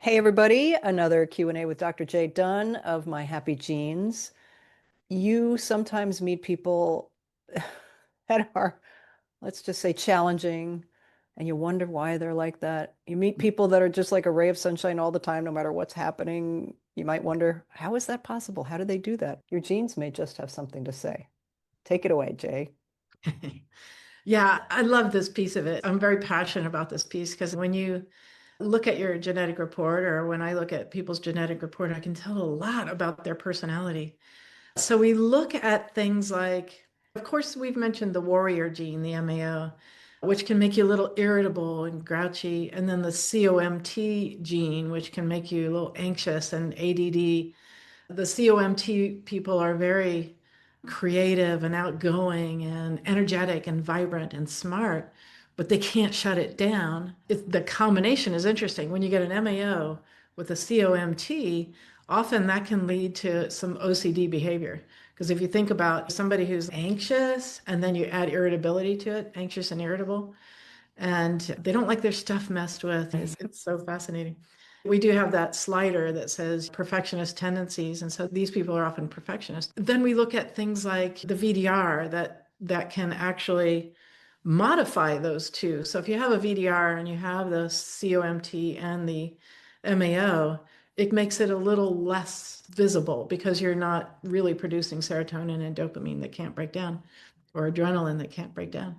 Hey everybody, another Q&A with Dr. J Dunn of My Happy Genes. You sometimes meet people that are, let's just say, challenging, and you wonder why they're like that. You meet people that are just like a ray of sunshine all the time, no matter what's happening. You might wonder, how is that possible? How do they do that? Your genes may just have something to say. Take it away, Jay. Yeah, I love this piece of it. I'm very passionate about this piece because when you look at your genetic report, or when I look at people's genetic report, I can tell a lot about their personality. So we look at things like, of course, we've mentioned the warrior gene, the MAO, which can make you a little irritable and grouchy, and then the COMT gene, which can make you a little anxious and ADD. The COMT people are very creative and outgoing and energetic and vibrant and smart, but they can't shut it down. The combination is interesting. When you get an MAO with a COMT, often that can lead to some OCD behavior. Because if you think about somebody who's anxious and then you add irritability to it, anxious and irritable, and they don't like their stuff messed with. It's so fascinating. We do have that slider that says perfectionist tendencies, and so these people are often perfectionists. Then we look at things like the VDR that can actually modify those two. So if you have a VDR and you have the COMT and the MAO, it makes it a little less visible because you're not really producing serotonin and dopamine that can't break down, or adrenaline that can't break down.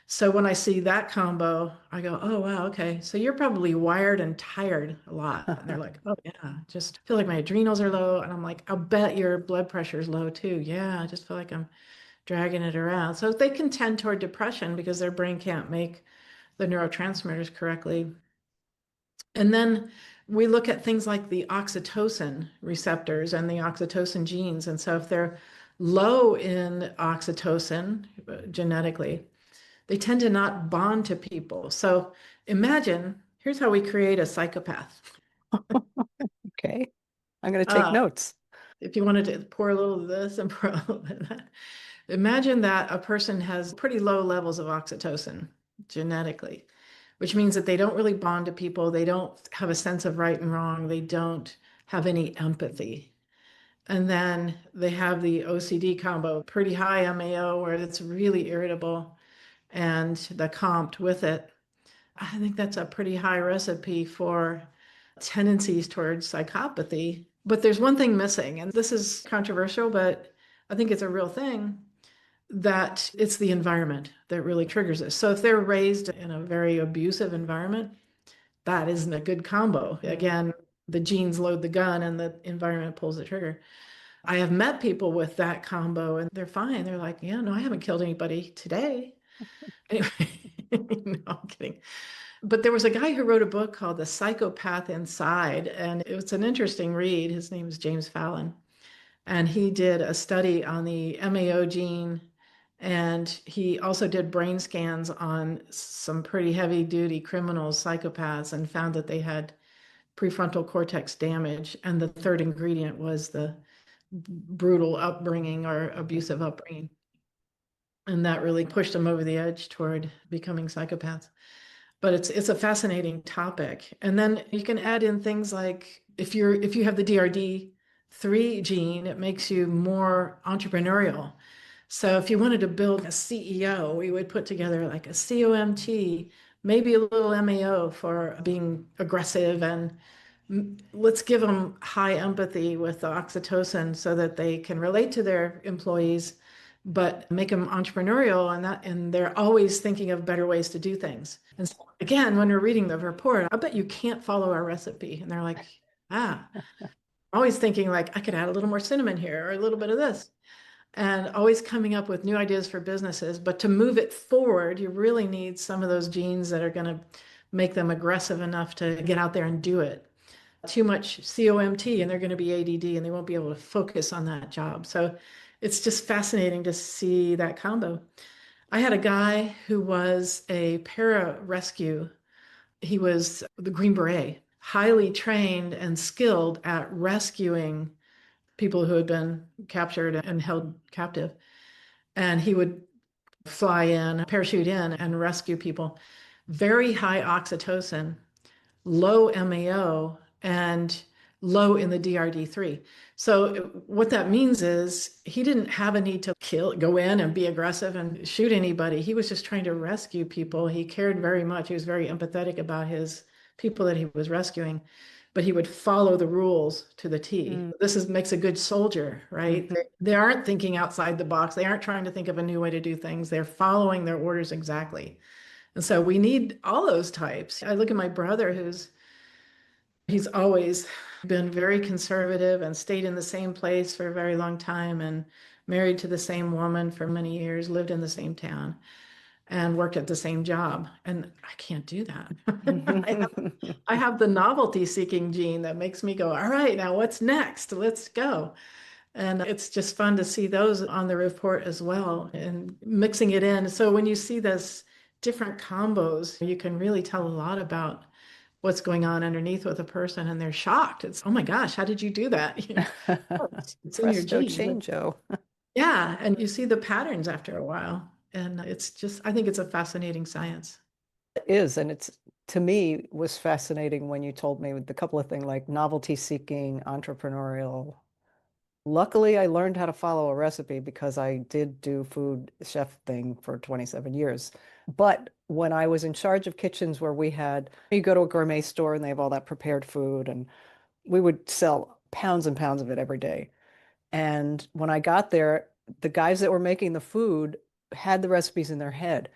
So when I see that combo, I go, oh, wow, okay. So you're probably wired and tired a lot. And they're like, oh, yeah, just feel like my adrenals are low. And I'm like, I'll bet your blood pressure is low too. Yeah, I just feel like I'm dragging it around. So they can tend toward depression because their brain can't make the neurotransmitters correctly. And then we look at things like the oxytocin receptors and the oxytocin genes. And so if they're low in oxytocin genetically, they tend to not bond to people. So imagine, here's how we create a psychopath. Okay, I'm going to take Uh, notes. if you wanted to pour a little of this and pour a little bit of that, imagine that a person has pretty low levels of oxytocin genetically, which means that they don't really bond to people. They don't have a sense of right and wrong. They don't have any empathy. And then they have the OCD combo, pretty high MAO, where it's really irritable, and the COMT with it. I think that's a pretty high recipe for tendencies towards psychopathy. But there's one thing missing, and this is controversial, but I think it's a real thing, that it's the environment that really triggers this. So if they're raised in a very abusive environment, that isn't a good combo. Again, the genes load the gun and the environment pulls the trigger. I have met people with that combo and they're fine. They're like, yeah, no, I haven't killed anybody today. Anyway, no, I'm kidding. But there was a guy who wrote a book called The Psychopath Inside, and it was an interesting read. His name is James Fallon. And he did a study on the MAO gene, and he also did brain scans on some pretty heavy duty criminals, psychopaths, and found that they had prefrontal cortex damage. And the third ingredient was the brutal upbringing or abusive upbringing. And that really pushed them over the edge toward becoming psychopaths. But it's a fascinating topic. And then you can add in things like if you have the DRD3 gene, it makes you more entrepreneurial. So if you wanted to build a CEO, we would put together like a COMT, maybe a little MAO for being aggressive, and let's give them high empathy with the oxytocin so that they can relate to their employees, but make them entrepreneurial, and they're always thinking of better ways to do things. And so again, when we're reading the report, I bet you can't follow our recipe. And they're like, ah, always thinking like I could add a little more cinnamon here or a little bit of this, and always coming up with new ideas for businesses. But to move it forward, you really need some of those genes that are going to make them aggressive enough to get out there and do it. Too much COMT and they're going to be ADD and they won't be able to focus on that job. So it's just fascinating to see that combo. I had a guy who was a para-rescue. He was the Green Beret, highly trained and skilled at rescuing people who had been captured and held captive. And he would fly in, parachute in, and rescue people. Very high oxytocin, low MAO, and low in the DRD3. So what that means is he didn't have a need to go in and be aggressive and shoot anybody. He was just trying to rescue people. He cared very much. He was very empathetic about his people that he was rescuing, but he would follow the rules to the T. Mm. This is makes a good soldier, right? Mhm. They aren't thinking outside the box. They aren't trying to think of a new way to do things. They're following their orders exactly. And so we need all those types. I look at my brother he's always been very conservative and stayed in the same place for a very long time and married to the same woman for many years, lived in the same town and worked at the same job. And I can't do that. I have, I have the novelty seeking gene that makes me go, all right, now what's next? Let's go. And it's just fun to see those on the report as well and mixing it in. So when you see this different combos, you can really tell a lot about what's going on underneath with a person and they're shocked. It's, oh my gosh, how did you do that? Oh, it's in your Presto genes. changeo. Yeah. And you see the patterns after a while. And it's just, I think it's a fascinating science. It is, and it's to me was fascinating when you told me the couple of things like novelty seeking, entrepreneurial. Luckily, I learned how to follow a recipe because I did do food chef thing for 27 years. But when I was in charge of kitchens where you go to a gourmet store and they have all that prepared food, and we would sell pounds and pounds of it every day. And when I got there, the guys that were making the food had the recipes in their head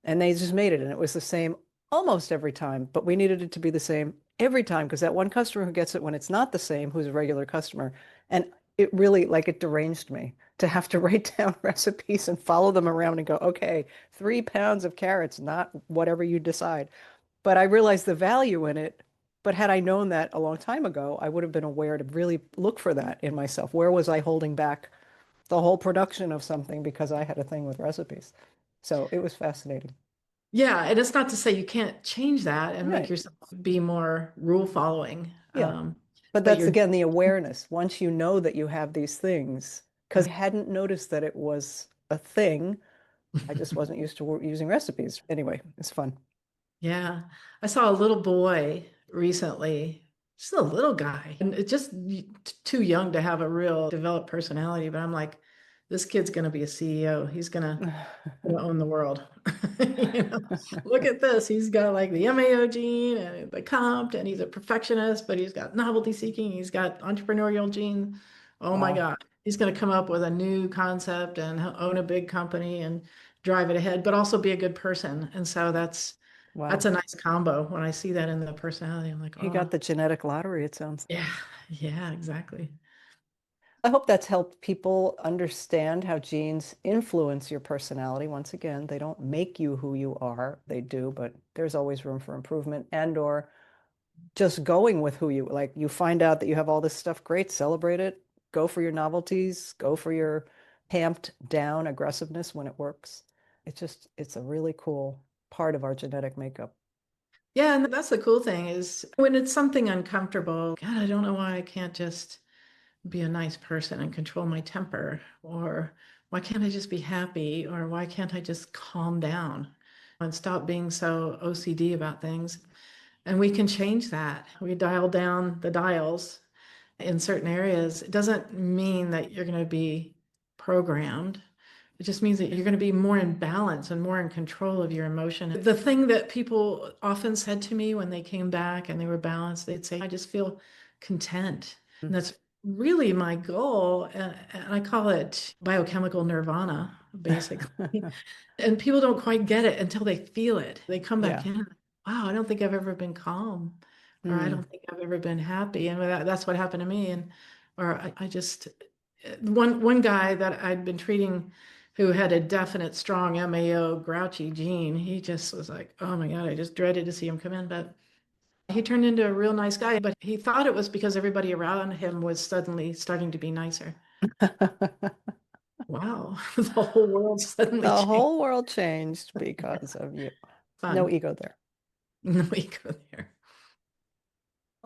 and they just made it. And it was the same almost every time, but we needed it to be the same every time because that one customer who gets it when it's not the same, who's a regular customer. And it really, like, it deranged me to have to write down recipes and follow them around and go, okay, 3 pounds of carrots, not whatever you decide. But I realized the value in it. But had I known that a long time ago, I would have been aware to really look for that in myself. Where was I holding back the whole production of something because I had a thing with recipes? So it was fascinating. Yeah. And it's not to say you can't change that and make Right. yourself be more rule following. Yeah. But But that's you're, again the awareness. Once you know that you have these things, because I hadn't noticed that it was a thing, I just wasn't used to using recipes. Anyway, it's fun. yeah. I saw a little boy recently, just a little guy, and it's just too young to have a real developed personality. But I'm like, this kid's going to be a CEO. He's gonna own the world. You know, look at this. He's got like the MAO gene and the COMT, and he's a perfectionist, but he's got novelty seeking. He's got entrepreneurial gene. Oh my Wow. God. He's going to come up with a new concept and own a big company and drive it ahead, but also be a good person. And so that's Wow. a nice combo. When I see that in the personality, I'm like, He got oh, the genetic lottery, it sounds. yeah, yeah, exactly. I hope that's helped people understand how genes influence your personality. Once again, they don't make you who you are. They do, but there's always room for improvement and or just going with who you like. You find out that you have all this stuff, great, celebrate it. Go for your novelties, go for your tamped down aggressiveness when it works. It's a really cool part of our genetic makeup. Yeah, and that's the cool thing is when it's something uncomfortable, God, I don't know why I can't just be a nice person and control my temper, or why can't I just be happy, or why can't I just calm down and stop being so OCD about things? And we can change that. We dial down the dials in certain areas. It doesn't mean that you're going to be programmed. It just means that you're going to be more in balance and more in control of your emotion. The thing that people often said to me when they came back and they were balanced, they'd say, I just feel content. And that's really my goal. And I call it biochemical nirvana, basically. And people don't quite get it until they feel it. They come back Yeah. in. Wow, I don't think I've ever been calm, or I Mm. don't think I've ever been happy. And that's what happened to me. And or I just one guy that I'd been treating who had a definite strong MAO grouchy gene, he just was like, oh my God, I just dreaded to see him come in. But he turned into a real nice guy, but he thought it was because everybody around him was suddenly starting to be nicer. Wow, the whole world suddenly The changed. whole world changed because of you. No Fun. ego there. No ego there.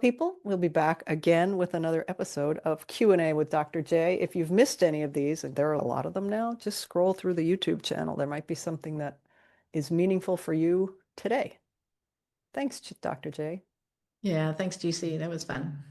People, we'll be back again with another episode of Q&A with Dr. J. If you've missed any of these, and there are a lot of them now, just scroll through the YouTube channel. There might be something that is meaningful for you today. Thanks, Dr. J. Yeah, thanks, GC. That was fun.